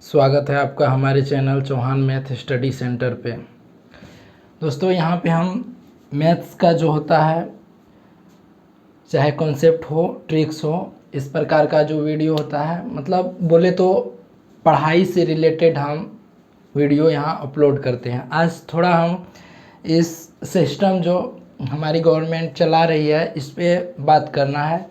स्वागत है आपका हमारे channel Chauhan math study centre पे। दोस्तों यहाँ पे हम मैथ्स का जो होता है, चाहे कॉन्सेप्ट हो, ट्रिक्स हो, इस प्रकार का जो वीडियो होता है, मतलब बोले तो पढ़ाई से रिलेटेड हम वीडियो यहाँ अपलोड करते हैं। आज थोड़ा हम इस सिस्टम जो हमारी गवर्नमेंट चला रही है इस पर बात करना है,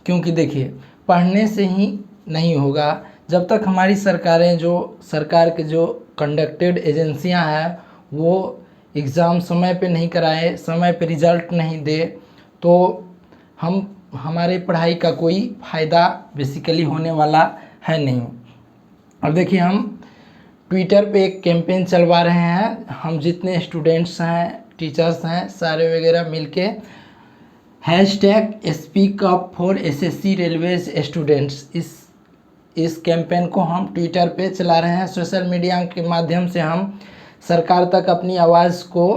क्योंकि देखिए पढ़ने से ही नहीं होगा। जब तक हमारी सरकार के जो कंडक्टेड एजेंसियां हैं वो एग्ज़ाम समय पे नहीं कराए, समय पे रिज़ल्ट नहीं दे, तो हमारे पढ़ाई का कोई फ़ायदा बेसिकली होने वाला है नहीं। अब देखिए हम ट्विटर पे एक कैंपेन चलवा रहे हैं, हम जितने स्टूडेंट्स हैं, टीचर्स हैं, सारे वगैरह मिलके #SpeakUp4SSC रेलवेज स्टूडेंट्स इस कैंपेन को हम ट्विटर पे चला रहे हैं। सोशल मीडिया के माध्यम से हम सरकार तक अपनी आवाज़ को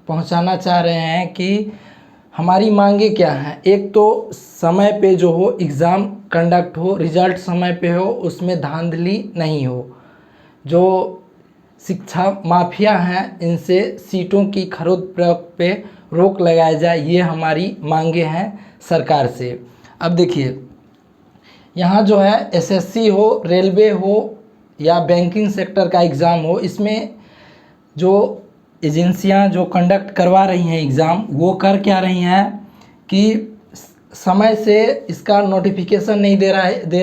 पहुंचाना चाह रहे हैं कि हमारी मांगे क्या हैं। एक तो समय पे जो हो एग्ज़ाम कंडक्ट हो, रिज़ल्ट समय पे हो, उसमें धांधली नहीं हो। जो शिक्षा माफिया हैं इनसे सीटों की खरीद फरोख्त पे रोक लगाया जाए, ये हमारी मांगे हैं सरकार से। अब देखिए यहाँ जो है एसएससी हो, रेलवे हो या बैंकिंग सेक्टर का एग्ज़ाम हो, इसमें जो एजेंसियाँ जो कंडक्ट करवा रही हैं एग्ज़ाम, वो कर क्या रही हैं कि समय से इसका नोटिफिकेशन नहीं दे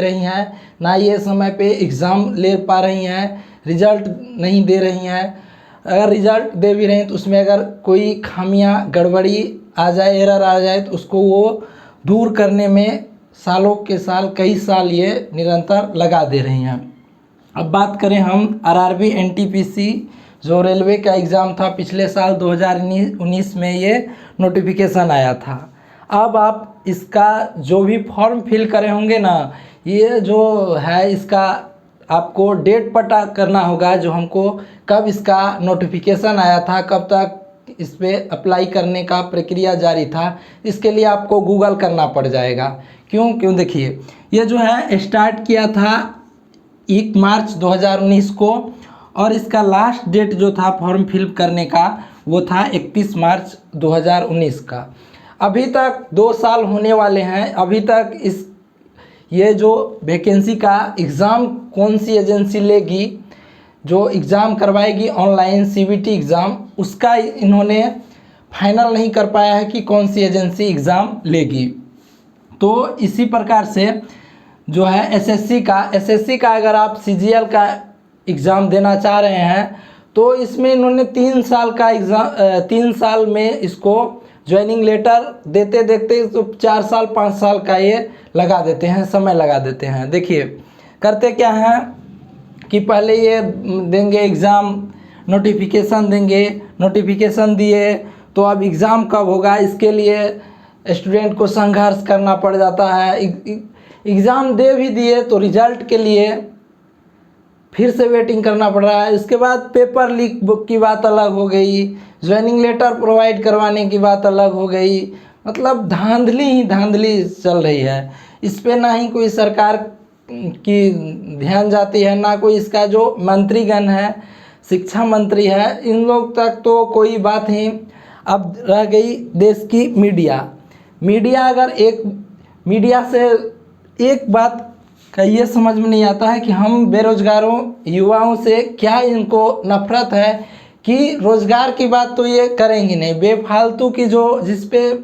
रही हैं, ना ये समय पे एग्ज़ाम ले पा रही हैं, रिज़ल्ट नहीं दे रही हैं। अगर रिज़ल्ट दे भी रहे हैं तो उसमें अगर कोई खामियां गड़बड़ी आ जाए, एरर आ जाए, तो उसको वो दूर करने में सालों के साल, कई साल ये निरंतर लगा दे रही हैं। अब बात करें हम आरआरबी एनटीपीसी जो रेलवे का एग्ज़ाम था पिछले साल 2019 में ये नोटिफिकेशन आया था। अब आप इसका जो भी फॉर्म फिल करे होंगे ना, ये जो है इसका आपको डेट पता करना होगा, जो हमको कब इसका नोटिफिकेशन आया था, कब तक इस पर अप्लाई करने का प्रक्रिया जारी था, इसके लिए आपको गूगल करना पड़ जाएगा। क्यों देखिए ये जो है स्टार्ट किया था 1 मार्च 2019 को, और इसका लास्ट डेट जो था फॉर्म फिल करने का वो था 31 मार्च 2019 का। अभी तक 2 साल होने वाले हैं, अभी तक ये जो वैकेंसी का एग्ज़ाम कौन सी एजेंसी लेगी, जो एग्ज़ाम करवाएगी ऑनलाइन सीबीटी एग्ज़ाम, उसका इन्होंने फाइनल नहीं कर पाया है कि कौन सी एजेंसी एग्ज़ाम लेगी। तो इसी प्रकार से जो है एसएससी का अगर आप सीजीएल का एग्ज़ाम देना चाह रहे हैं तो इसमें इन्होंने 3 साल का एग्ज़ाम, 3 साल में इसको ज्वाइनिंग लेटर देते देखते तो 4 साल 5 साल का ये लगा देते हैं, समय लगा देते हैं। देखिए करते क्या हैं कि पहले ये देंगे एग्ज़ाम, नोटिफिकेशन देंगे, नोटिफिकेशन दिए तो अब एग्ज़ाम कब होगा, इसके लिए स्टूडेंट को संघर्ष करना पड़ जाता है। एग्ज़ाम दे भी दिए तो रिज़ल्ट के लिए फिर से वेटिंग करना पड़ रहा है। इसके बाद पेपर लीक की बात अलग हो गई, ज्वाइनिंग लेटर प्रोवाइड करवाने की बात अलग हो गई, मतलब धांधली ही धांधली चल रही है। इस पे ना ही कोई सरकार की ध्यान जाती है, ना कोई इसका जो मंत्रीगण है, शिक्षा मंत्री है, इन लोग तक तो कोई बात ही। अब रह गई देश की मीडिया अगर मीडिया से एक बात का ये समझ में नहीं आता है कि हम बेरोजगारों युवाओं से क्या इनको नफरत है कि रोज़गार की बात तो ये करेंगी नहीं, बेफालतू की जो जिस पे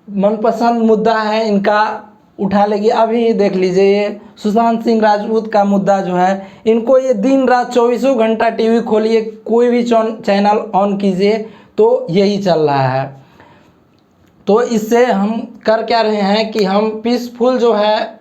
मनपसंद मुद्दा है इनका उठा लेगी। अभी देख लीजिए ये सुशांत सिंह राजपूत का मुद्दा जो है, इनको ये दिन रात 24 घंटा टीवी खोलिए, कोई भी चैनल ऑन कीजिए तो यही चल रहा है। तो इससे हम कर क्या रहे हैं कि हम पीसफुल जो है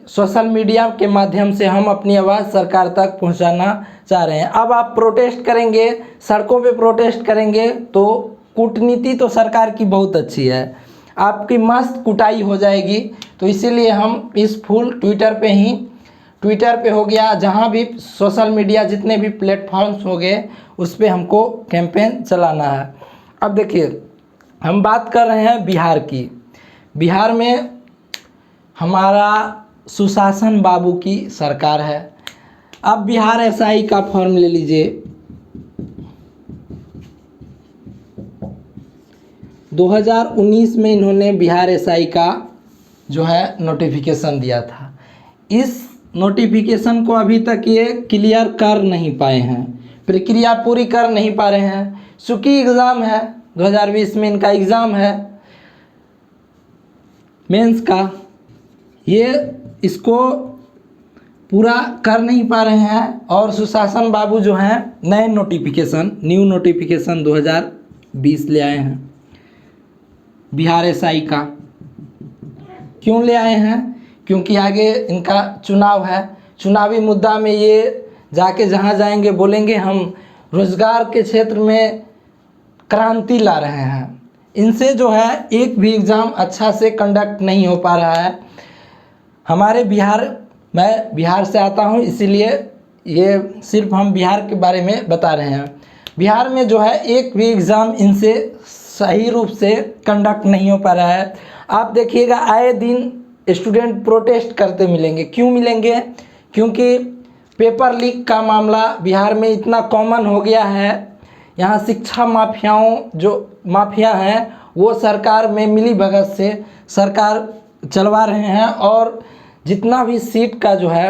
सोशल मीडिया के माध्यम से हम अपनी आवाज़ सरकार तक पहुंचाना चाह रहे हैं। अब आप प्रोटेस्ट करेंगे, सड़कों पे प्रोटेस्ट करेंगे तो कूटनीति तो सरकार की बहुत अच्छी है, आपकी मस्त कुटाई हो जाएगी। तो इसीलिए हम पीसफुल ट्विटर पे हो गया, जहां भी सोशल मीडिया जितने भी प्लेटफॉर्म्स हो गए उस पर हमको कैंपेन चलाना है। अब देखिए हम बात कर रहे हैं बिहार की। बिहार में हमारा सुशासन बाबू की सरकार है। अब बिहार एसआई का फॉर्म ले लीजिए। 2019 में इन्होंने बिहार एसआई का जो है नोटिफिकेशन दिया था। इस नोटिफिकेशन को अभी तक ये क्लियर कर नहीं पाए हैं, प्रक्रिया पूरी कर नहीं पा रहे हैं, चूँकि एग्ज़ाम है 2020 में इनका एग्ज़ाम है मेंस का, ये इसको पूरा कर नहीं पा रहे हैं। और सुशासन बाबू जो हैं नए नोटिफिकेशन न्यू नोटिफिकेशन 2020 ले आए हैं बिहार एसआई का। क्यों ले आए हैं? क्योंकि आगे इनका चुनाव है, चुनावी मुद्दा में ये जाके जहाँ जाएंगे बोलेंगे हम रोज़गार के क्षेत्र में क्रांति ला रहे हैं। इनसे जो है एक भी एग्ज़ाम अच्छा से कंडक्ट नहीं हो पा रहा है। हमारे मैं बिहार से आता हूँ, इसीलिए ये सिर्फ हम बिहार के बारे में बता रहे हैं। बिहार में जो है एक भी एग्ज़ाम इनसे सही रूप से कंडक्ट नहीं हो पा रहा है। आप देखिएगा आए दिन स्टूडेंट प्रोटेस्ट करते मिलेंगे। क्यों मिलेंगे? क्योंकि पेपर लीक का मामला बिहार में इतना कॉमन हो गया है। यहाँ शिक्षा माफियाओं जो माफिया हैं वो सरकार में मिलीभगत से सरकार चलवा रहे हैं। और जितना भी सीट का जो है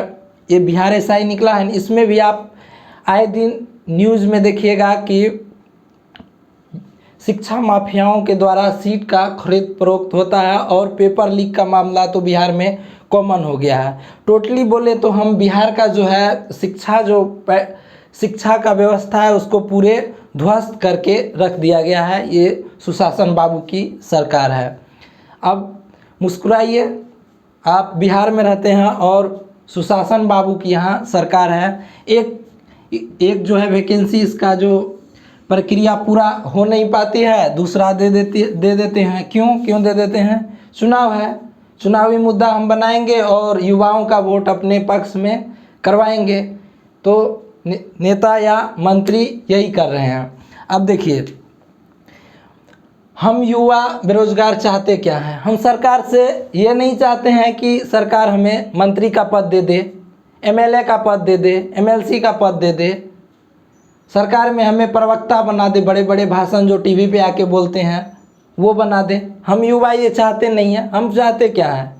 ये बिहार एसआई निकला है, इसमें भी आप आए दिन न्यूज़ में देखिएगा कि शिक्षा माफियाओं के द्वारा सीट का खरीद फरोख्त होता है। और पेपर लीक का मामला तो बिहार में कॉमन हो गया है। टोटली बोले तो हम बिहार का जो है शिक्षा का व्यवस्था है उसको पूरे ध्वस्त करके रख दिया गया है। ये सुशासन बाबू की सरकार है। अब मुस्कुराइए, आप बिहार में रहते हैं और सुशासन बाबू की यहाँ सरकार है। एक जो है वैकेंसी इसका जो प्रक्रिया पूरा हो नहीं पाती है, दूसरा दे देते हैं। क्यों दे देते हैं? चुनाव है, चुनावी मुद्दा हम बनाएंगे और युवाओं का वोट अपने पक्ष में करवाएंगे। तो नेता या मंत्री यही कर रहे हैं। अब देखिए, हम युवा बेरोजगार चाहते क्या हैं? हम सरकार से ये नहीं चाहते हैं कि सरकार हमें मंत्री का पद दे दे, एमएलए का पद दे दे, एमएलसी का पद दे दे, सरकार में हमें प्रवक्ता बना दे, बड़े बड़े भाषण जो टीवी पे आके बोलते हैं वो बना दे। हम युवा ये चाहते नहीं हैं। हम चाहते क्या है?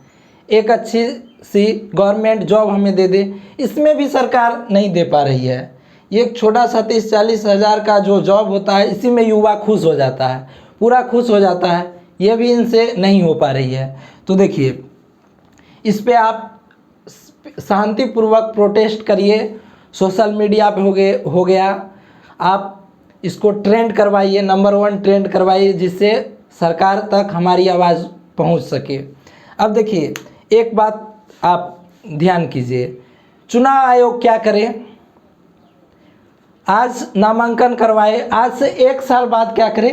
एक अच्छी सी गवर्नमेंट जॉब हमें दे दे। इसमें भी सरकार नहीं दे पा रही है। ये एक छोटा सा 30-40 हज़ार का जो जॉब होता है, इसी में युवा खुश हो जाता है, पूरा खुश हो जाता है। ये भी इनसे नहीं हो पा रही है। तो देखिए, इस पे आप शांतिपूर्वक प्रोटेस्ट करिए, सोशल मीडिया पे हो गया, आप इसको ट्रेंड करवाइए, नंबर 1 ट्रेंड करवाइए, जिससे सरकार तक हमारी आवाज़ पहुंच सके। अब देखिए, एक बात आप ध्यान कीजिए, चुनाव आयोग क्या करे? आज नामांकन करवाए, आज से 1 साल बाद क्या करे?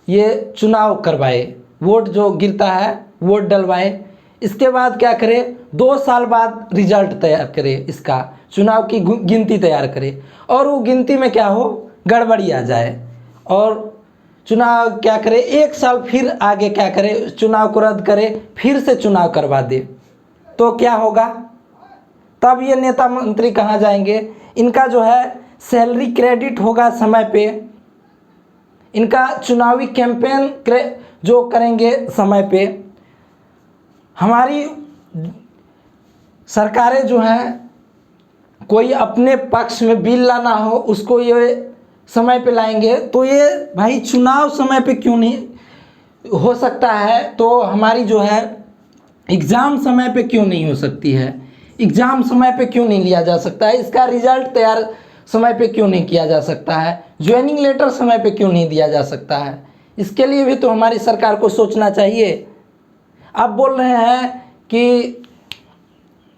ये चुनाव करवाए, वोट जो गिरता है वोट डलवाए। इसके बाद क्या करे? 2 साल बाद रिजल्ट तैयार करे, इसका चुनाव की गिनती तैयार करे। और वो गिनती में क्या हो? गड़बड़ी आ जाए और चुनाव क्या करे? 1 साल फिर आगे क्या करे? चुनाव को रद्द करे, फिर से चुनाव करवा दे। तो क्या होगा? तब ये नेता मंत्री कहाँ जाएंगे? इनका जो है सैलरी क्रेडिट होगा समय पे, इनका चुनावी कैंपेन जो करेंगे समय पे। हमारी सरकारें जो हैं, कोई अपने पक्ष में बिल लाना हो उसको ये समय पे लाएंगे। तो ये भाई चुनाव समय पे क्यों नहीं हो सकता है? तो हमारी जो है एग्ज़ाम समय पे क्यों नहीं हो सकती है? एग्ज़ाम समय पे क्यों नहीं लिया जा सकता है? इसका रिजल्ट तैयार समय पे क्यों नहीं किया जा सकता है? ज्वाइनिंग लेटर समय पे क्यों नहीं दिया जा सकता है? इसके लिए भी तो हमारी सरकार को सोचना चाहिए। आप बोल रहे हैं कि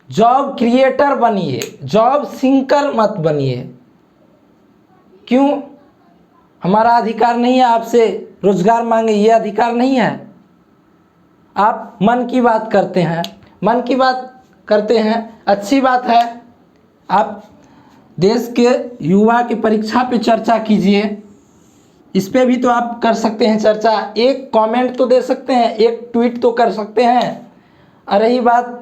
जॉब क्रिएटर बनिए, जॉब सिंकर मत बनिए। क्यों? हमारा अधिकार नहीं है आपसे रोजगार मांगे? ये अधिकार नहीं है। आप मन की बात करते हैं, मन की बात करते हैं, अच्छी बात है। आप देश के युवा की परीक्षा पे चर्चा कीजिए, इस पे भी तो आप कर सकते हैं चर्चा। एक कमेंट तो दे सकते हैं, एक ट्वीट तो कर सकते हैं। और रही बात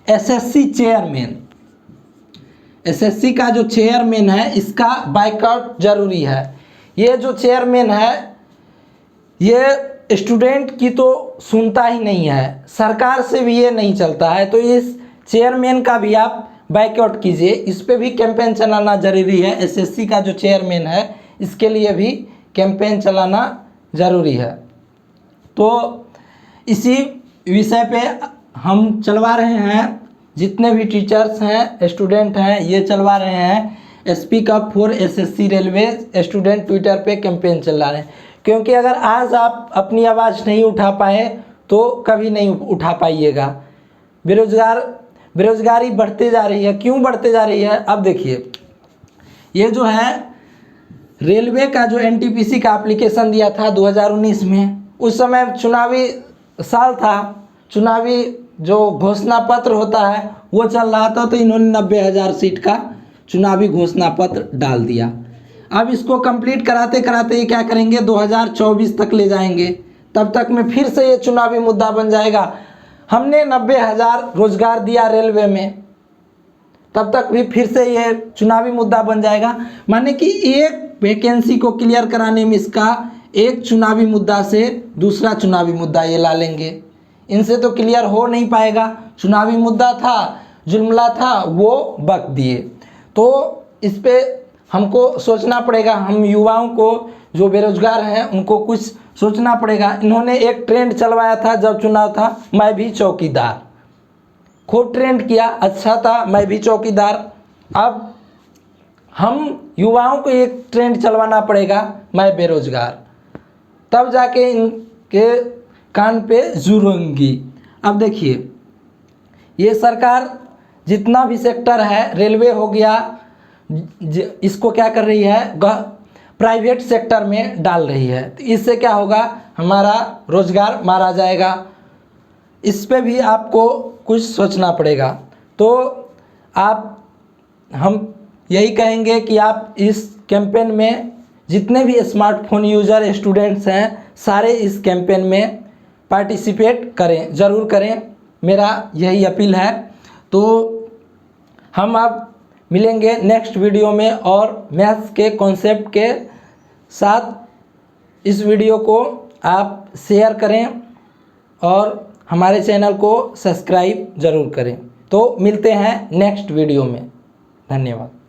एसएससी चेयरमैन, एसएससी का जो चेयरमैन है इसका बाइकआउट जरूरी है। ये जो चेयरमैन है ये स्टूडेंट की तो सुनता ही नहीं है, सरकार से भी ये नहीं चलता है, तो इस चेयरमैन का भी आप बाइकआउट कीजिए। इस पे भी कैंपेन चलाना ज़रूरी है। एसएससी का जो चेयरमैन है इसके लिए भी कैंपेन चलाना ज़रूरी है। तो इसी विषय पे हम चलवा रहे हैं, जितने भी टीचर्स हैं, स्टूडेंट हैं, ये चलवा रहे हैं speak up for SSC railway student, Twitter पे कैंपेन चला रहे हैं। क्योंकि अगर आज आप अपनी आवाज़ नहीं उठा पाए तो कभी नहीं उठा पाइएगा। बेरोजगारी बढ़ते जा रही है। क्यों बढ़ते जा रही है? अब देखिए, ये जो है रेलवे का जो एनटीपीसी का एप्लीकेशन दिया था 2019 में, उस समय चुनावी साल था, चुनावी जो घोषणा पत्र होता है वो चल रहा था, तो इन्होंने 90,000 सीट का चुनावी घोषणा पत्र डाल दिया। अब इसको कंप्लीट कराते कराते ये क्या करेंगे, 2024 तक ले जाएंगे। तब तक में फिर से ये चुनावी मुद्दा बन जाएगा। हमने 90,000 रोजगार दिया रेलवे में, तब तक भी फिर से ये चुनावी मुद्दा बन जाएगा। माने कि एक वैकेंसी को क्लियर कराने में इसका एक चुनावी मुद्दा से दूसरा चुनावी मुद्दा ये ला लेंगे। इनसे तो क्लियर हो नहीं पाएगा। चुनावी मुद्दा था, जुर्मला था, वो बक दिए। तो इस पे हमको सोचना पड़ेगा। हम युवाओं को, जो बेरोजगार हैं, उनको कुछ सोचना पड़ेगा। इन्होंने एक ट्रेंड चलवाया था जब चुनाव था, मैं भी चौकीदार, खूब ट्रेंड किया, अच्छा था, मैं भी चौकीदार। अब हम युवाओं को एक ट्रेंड चलवाना पड़ेगा, मैं बेरोजगार, तब जाके इनके कान पे जुड़ेंगी। अब देखिए, ये सरकार जितना भी सेक्टर है, रेलवे हो गया, इसको क्या कर रही है, प्राइवेट सेक्टर में डाल रही है। तो इससे क्या होगा, हमारा रोजगार मारा जाएगा। इस पे भी आपको कुछ सोचना पड़ेगा। तो हम यही कहेंगे कि आप इस कैंपेन में, जितने भी स्मार्टफोन यूज़र स्टूडेंट्स हैं, सारे इस कैंपेन में पार्टिसिपेट करें, ज़रूर करें, मेरा यही अपील है। तो हम अब मिलेंगे नेक्स्ट वीडियो में और मैथ्स के कॉन्सेप्ट के साथ। इस वीडियो को आप शेयर करें और हमारे चैनल को सब्सक्राइब ज़रूर करें। तो मिलते हैं नेक्स्ट वीडियो में। धन्यवाद।